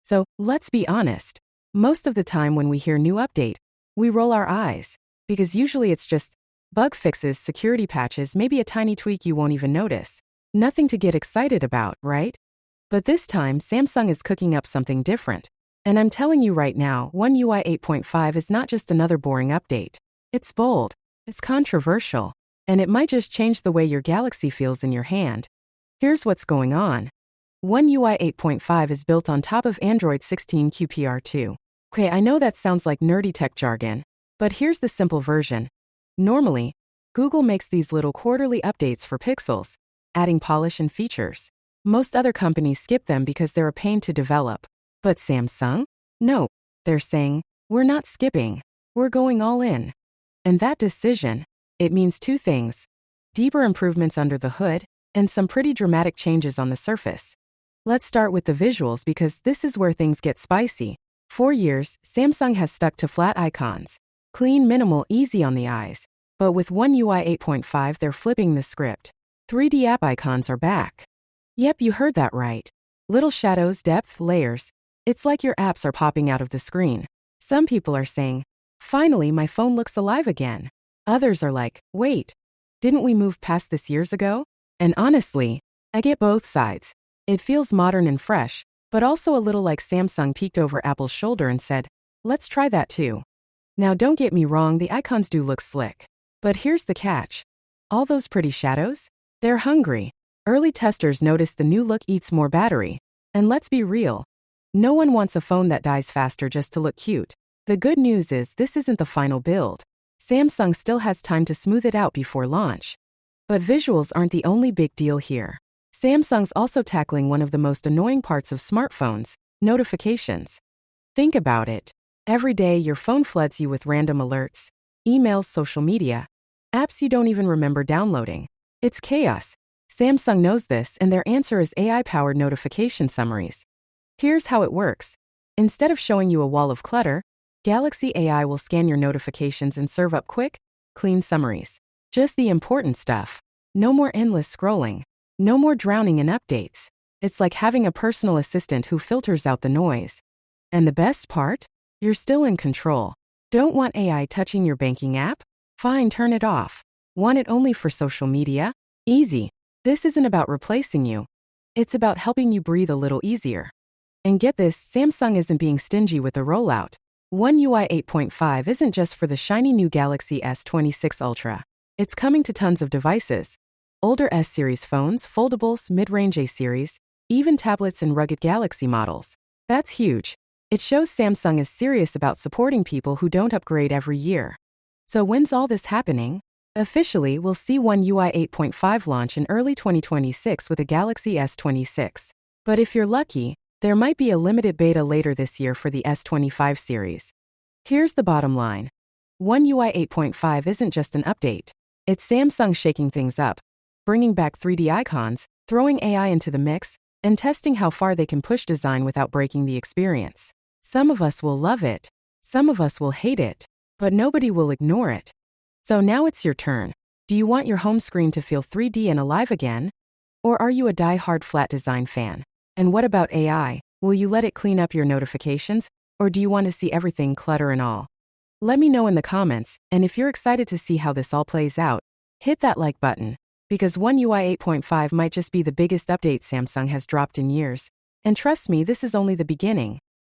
So, let's be honest. Most of the time when we hear new update, we roll our eyes. Because usually it's just bug fixes, security patches, maybe a tiny tweak you won't even notice. Nothing to get excited about, right? But this time, Samsung is cooking up something different. And I'm telling you right now, One UI 8.5 is not just another boring update. It's bold, it's controversial, and it might just change the way your Galaxy feels in your hand. Here's what's going on. One UI 8.5 is built on top of Android 16 QPR2. Okay, I know that sounds like nerdy tech jargon, but here's the simple version. Normally, Google makes these little quarterly updates for Pixels, adding polish and features. Most other companies skip them because they're a pain to develop. But Samsung? No, they're saying, we're not skipping, we're going all in. And that decision, it means two things: deeper improvements under the hood, and some pretty dramatic changes on the surface. Let's start with the visuals because this is where things get spicy. For years, Samsung has stuck to flat icons. Clean, minimal, easy on the eyes. But with One UI 8.5 they're flipping the script. 3D app icons are back. Yep, you heard that right. Little shadows, depth, layers. It's like your apps are popping out of the screen. Some people are saying, finally my phone looks alive again. Others are like, wait, didn't we move past this years ago? And honestly, I get both sides. It feels modern and fresh, but also a little like Samsung peeked over Apple's shoulder and said, let's try that too. Now don't get me wrong, the icons do look slick. But here's the catch. All those pretty shadows? They're hungry. Early testers noticed the new look eats more battery. And let's be real. No one wants a phone that dies faster just to look cute. The good news is this isn't the final build. Samsung still has time to smooth it out before launch. But visuals aren't the only big deal here. Samsung's also tackling one of the most annoying parts of smartphones: notifications. Think about it. Every day your phone floods you with random alerts, emails, social media, apps you don't even remember downloading. It's chaos. Samsung knows this, and their answer is AI-powered notification summaries. Here's how it works. Instead of showing you a wall of clutter, Galaxy AI will scan your notifications and serve up quick, clean summaries. Just the important stuff. No more endless scrolling. No more drowning in updates. It's like having a personal assistant who filters out the noise. And the best part? You're still in control. Don't want AI touching your banking app? Fine, turn it off. Want it only for social media? Easy. This isn't about replacing you. It's about helping you breathe a little easier. And get this, Samsung isn't being stingy with the rollout. One UI 8.5 isn't just for the shiny new Galaxy S26 Ultra. It's coming to tons of devices. Older S-series phones, foldables, mid-range A-series, even tablets and rugged Galaxy models. That's huge. It shows Samsung is serious about supporting people who don't upgrade every year. So when's all this happening? Officially, we'll see One UI 8.5 launch in early 2026 with a Galaxy S26. But if you're lucky, there might be a limited beta later this year for the S25 series. Here's the bottom line. One UI 8.5 isn't just an update. It's Samsung shaking things up, bringing back 3D icons, throwing AI into the mix, and testing how far they can push design without breaking the experience. Some of us will love it, some of us will hate it, but nobody will ignore it. So now it's your turn. Do you want your home screen to feel 3D and alive again? Or are you a die-hard flat design fan? And what about AI? Will you let it clean up your notifications, or do you want to see everything clutter and all? Let me know in the comments, and if you're excited to see how this all plays out, hit that like button, because One UI 8.5 might just be the biggest update Samsung has dropped in years. And trust me, this is only the beginning.